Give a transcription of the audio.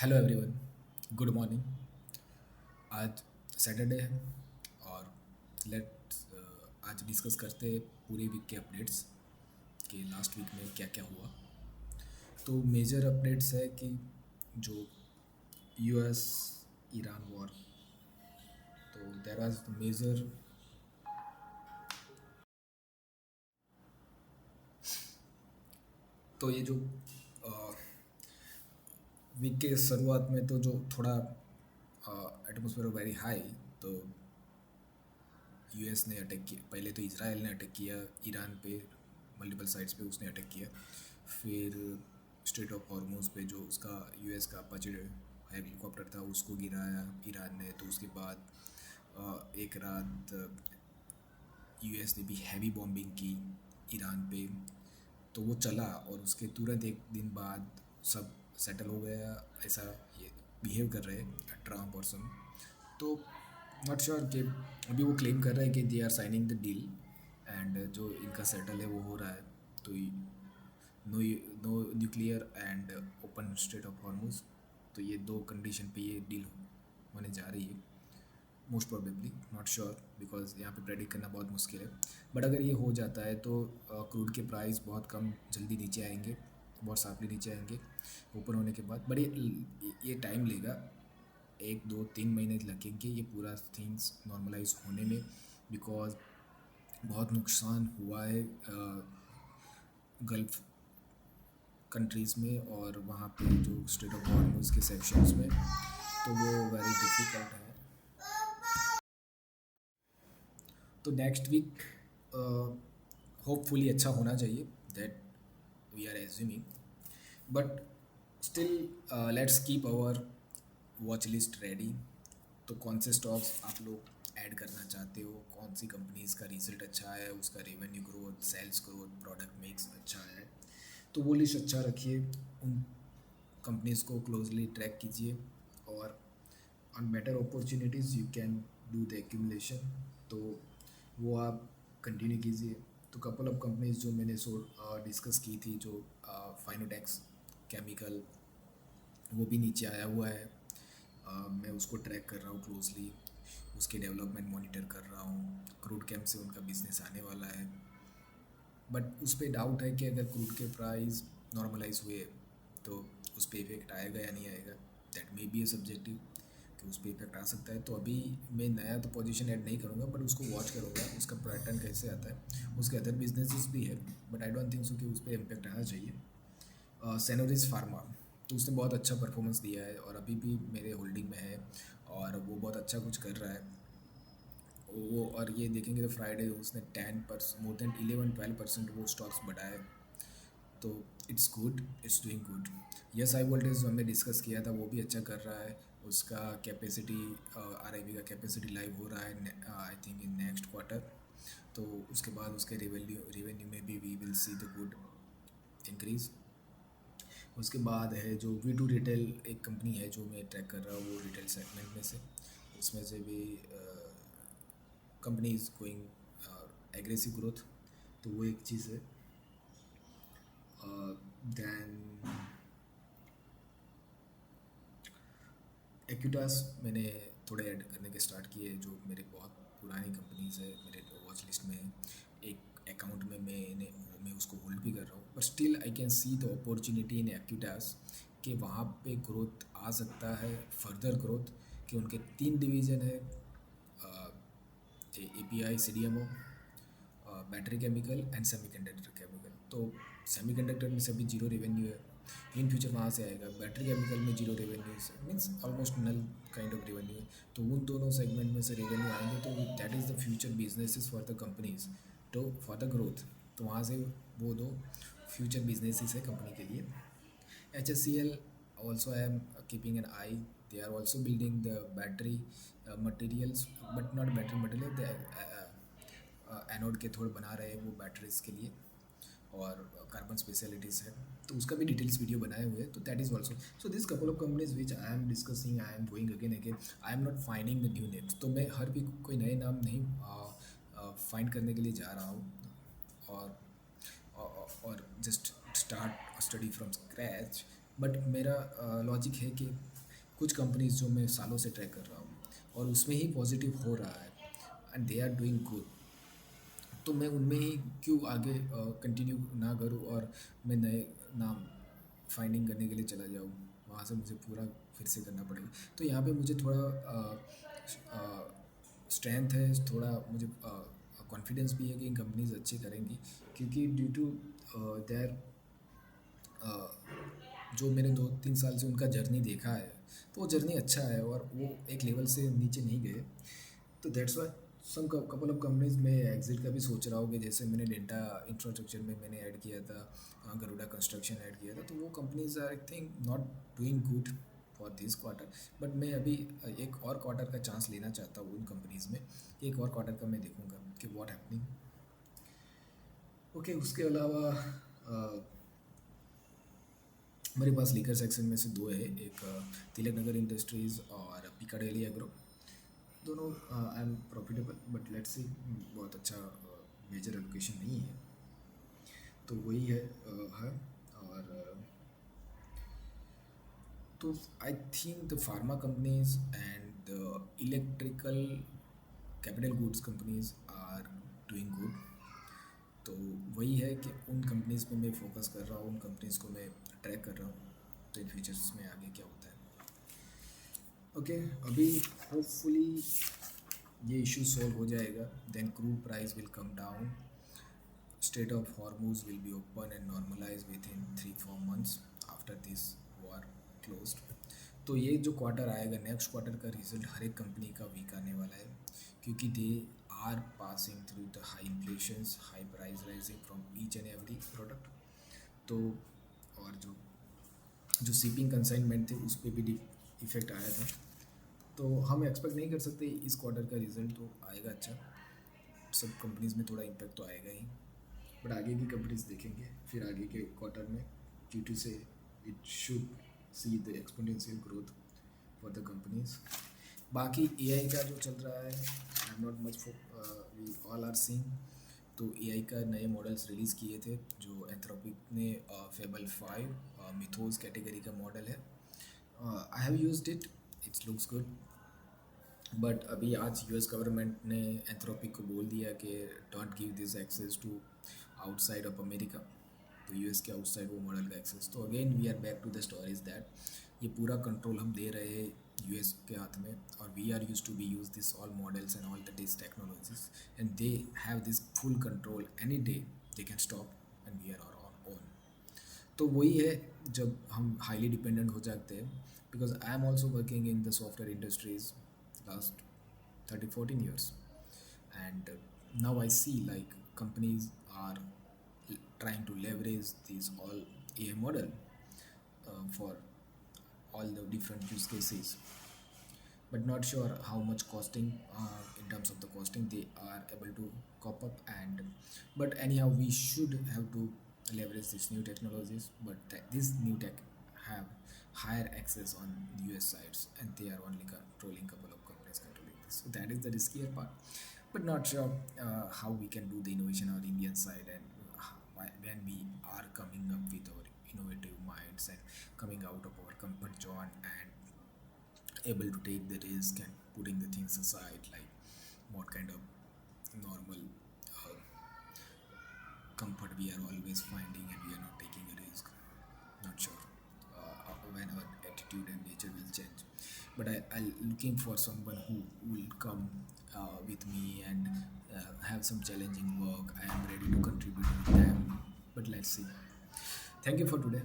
Hello everyone. Good morning. आज Saturday है और लेट्स आज डिस्कस करते हैं पूरे वीक के अपडेट्स कि लास्ट वीक में क्या क्या हुआ। तो मेजर अपडेट्स है कि जो यूएस ईरान वॉर, तो देर आर मेजर। तो ये जो वीक के शुरुआत में तो जो थोड़ा एटमोसफेयर वेरी हाई, तो यूएस ने अटैक किया। पहले तो इसराइल ने अटैक किया ईरान पे, मल्टीपल साइड्स पे उसने अटैक किया। फिर स्ट्रेट ऑफ हॉर्मोज पे जो उसका यूएस का अपाचे हेलीकॉप्टर था उसको गिराया ईरान ने। तो उसके बाद एक रात यूएस ने भी हैवी बॉम्बिंग की ईरान पे। तो वो चला और उसके तुरंत एक दिन बाद सब सेटल हो गया, ऐसा ये बिहेव कर रहे हैं ट्रम्प और सब। तो नॉट श्योर कि अभी वो क्लेम कर रहे हैं कि they are signing the deal and जो इनका सेटल है वो हो रहा है। तो no no nuclear and open strait of Hormuz, तो ये दो कंडीशन पे ये डील होने जा रही है। Most probably, not sure, because यहाँ पे प्रेडिक्ट करना बहुत मुश्किल है। बट अगर ये हो जाता है तो क्रूड के प्राइस बहुत कम जल्दी नीचे आएंगे, बहुत साफली नीचे आएंगे ओपन होने के बाद। बट ये टाइम लेगा, 1 2 3 महीने लगेंगे ये पूरा थिंग्स नॉर्मलाइज होने में। बिकॉज बहुत नुकसान हुआ है गल्फ़ कंट्रीज़ में और वहाँ पे जो स्टेट ऑफ हॉर्मोज के सेक्शंस में, तो वो वेरी डिफ़िकल्ट है। तो नेक्स्ट वीक होपफुली अच्छा होना चाहिए, that we are assuming. But still let's keep our watch list ready. तो कौन से स्टॉक्स आप लोग ऐड करना चाहते हो, कौन सी कंपनीज़ का रिजल्ट अच्छा है, उसका revenue growth, sales growth, product mix अच्छा है, तो वो लिस्ट अच्छा रखिए। उन कंपनीज़ को क्लोजली ट्रैक कीजिए और on better opportunities you can do the accumulation. तो वो आप कंटिन्यू कीजिए। तो कपल ऑफ कंपनीज जो मैंने डिस्कस की थी, जो फाइनोटेक्स केमिकल, वो भी नीचे आया हुआ है। मैं उसको ट्रैक कर रहा हूँ क्लोजली, उसके डेवलपमेंट मॉनिटर कर रहा हूँ। क्रूड कैम से उनका बिजनेस आने वाला है, बट उस पर डाउट है कि अगर क्रूड के प्राइस नॉर्मलाइज हुए तो उस पर इफेक्ट आएगा या नहीं आएगा। That may be A subjective कि उस पर इफेक्ट आ सकता है। तो अभी मैं नया तो पोजीशन ऐड नहीं करूँगा, बट उसको वॉच करूँगा उसका पैटर्न कैसे आता है। उसके अदर बिजनेसेस भी है, but I don't think so कि उस पर इम्पेक्ट आना चाहिए। सेनोरिस फार्मा, तो उसने बहुत अच्छा परफॉर्मेंस दिया है और अभी भी मेरे होल्डिंग में है और वो बहुत अच्छा कुछ कर रहा है वो। और ये देखेंगे तो फ्राइडे उसने 10% मोर देन 11 12% वो स्टॉक्स बढ़ाए। तो it's good, it's doing good. Yes high voltage जो हमने डिस्कस किया था वो भी अच्छा कर रहा है। उसका कैपेसिटी आर आई बी का कैपेसिटी लाइव हो रहा है I think in next quarter. तो उसके बाद उसके रेवेन्यू में भी we will see the good increase. उसके बाद है जो वी टू रिटेल, एक कंपनी है जो मैं ट्रैक कर रहा हूँ, वो रिटेल सेगमेंट में से, उसमें से भी company is going aggressive growth. तो वो एक चीज़ है। दैन एक्यूटास मैंने थोड़े ऐड करने के स्टार्ट किए, जो मेरे बहुत पुरानी कंपनीज़ है मेरे वॉच लिस्ट में है। एक अकाउंट में मैं उसको होल्ड भी कर रहा हूँ, but still I can see the opportunity in Acutaas कि वहाँ पे ग्रोथ आ सकता है, फर्दर ग्रोथ। कि उनके 3 डिवीज़न है, A P I, C D M O, battery chemical and semiconductor chemical. तो सेमीकंडक्टर में से भी जीरो रेवेन्यू है, इन फ्यूचर वहाँ से आएगा। बैटरी केमिकल में zero revenue means almost null kind of revenue है। तो उन दोनों सेगमेंट में से रेवेन्यू आएंगे, तो that is the future businesses for the companies, तो फॉर द ग्रोथ। तो वहाँ से वो दो फ्यूचर बिजनेसेस है कंपनी के लिए। H S C L also I am keeping an eye, they are also building the battery materials, but not battery material, anode के थोड़े बना रहे हैं वो बैटरीज के लिए, और कार्बन स्पेशलिटीज़ है। तो उसका भी डिटेल्स वीडियो बनाए हुए हैं। तो that is also, so this couple of companies which I am discussing, I am going again again, I am not finding the new names. तो मैं हर वीक कोई नए नाम नहीं फाइंड करने के लिए जा रहा हूँ और just start study from scratch. But मेरा लॉजिक है कि कुछ कंपनीज जो मैं सालों से ट्रैक कर रहा हूँ और उसमें ही पॉजिटिव हो रहा है and they are doing good, तो मैं उनमें ही क्यों आगे कंटिन्यू ना करूँ और मैं नए नाम फाइंडिंग करने के लिए चला जाऊँ, वहाँ से मुझे पूरा फिर से करना पड़ेगा। तो यहाँ पे मुझे थोड़ा स्ट्रेंथ है, थोड़ा मुझे कॉन्फिडेंस भी है कि इन कंपनीज अच्छी करेंगी, क्योंकि ड्यू टू देयर जो मैंने 2-3 साल से उनका जर्नी देखा है, तो वो जर्नी अच्छा है और वो एक लेवल से नीचे नहीं गए। तो that's why some couple of companies में एग्जिट का भी सोच रहा हूँ, कि जैसे मैंने डेल्टा इंफ्रास्ट्रक्चर में मैंने ऐड किया था, गरुड़ा कंस्ट्रक्शन ऐड किया था, तो वो companies are I think not doing good for this quarter. But मैं अभी एक और क्वार्टर का चांस लेना चाहता हूँ उन कंपनीज़ में, एक और क्वार्टर का मैं देखूँगा कि व्हाट हैपनिंग। ओके, उसके अलावा हमारे पास लीकर सेक्शन में से दो है, एक तिलक नगर इंडस्ट्रीज़ और पिकाडेली एग्रो। दोनों I am profitable, but let's see, बहुत अच्छा मेजर एलोकेशन नहीं है, तो वही है। और तो I think the pharma companies and the electrical capital goods companies are doing good. तो वही है कि उन कंपनीज पे मैं फोकस कर रहा हूँ, उन कंपनीज को मैं ट्रैक कर रहा हूँ, तो इन फ्यूचर्स में आगे क्या होता है। ओके, अभी होपफुली ये इशू सॉल्व हो जाएगा, then crude price will come down, Strait of Hormuz will be open and normalized within 3-4 months after this war closed। तो ये जो क्वार्टर आएगा, नेक्स्ट क्वार्टर का रिजल्ट हर एक कंपनी का वीक आने वाला है, क्योंकि they are passing through the high inflations, high price rising from each and every product. तो और जो शिपिंग कंसाइनमेंट थे उस पर भी इफेक्ट आया था, तो हम एक्सपेक्ट नहीं कर सकते इस क्वार्टर का रिजल्ट तो आएगा अच्छा, सब कंपनीज में थोड़ा इम्पैक्ट तो आएगा ही, बट आगे की कंपनीज देखेंगे फिर आगे के क्वार्टर में Q2 से it should see the exponential growth for the companies. बाकी AI का जो चल रहा है, I am not much we all are seeing. तो AI का नए मॉडल्स रिलीज़ किए थे, जो एंथ्रोपिक ने फेबल 5 मिथोस कैटेगरी का मॉडल है। I have used it, it's looks good, but अभी आज US गवर्नमेंट ने एंथ्रोपिक को बोल दिया कि don't give this access to outside of America, तो US के आउटसाइड वो मॉडल का एक्सेस। तो again we are back to the stories that ये पूरा कंट्रोल हम दे रहे हैं US के हाथ में, और we are use to be use this all models and all the this technologies, and they have this full control, any day they can stop and we are our own. तो वही है जब हम highly dependent हो जाते हैं, because I am also working in the software industries last 13-14 years, and now I see like companies are trying to leverage these all AI model for all the different use cases, but not sure how much costing, in terms of the costing they are able to cop up, and but anyhow we should have to leverage these new technologies, but this new tech have higher access on US sites, and they are only controlling couple of companies controlling this, so that is the riskier part, but not sure how we can do the innovation on Indian side, and when we are coming up with our innovative minds and coming out of our comfort zone and able to take the risk and putting the things aside, like what kind of normal uh, comfort we are always finding, and we are not taking a risk. Not sure when our attitude and nature will change, but I'm looking for someone who will come with me and have some challenging work. I am ready to contribute with them, but let's see. Thank you for today.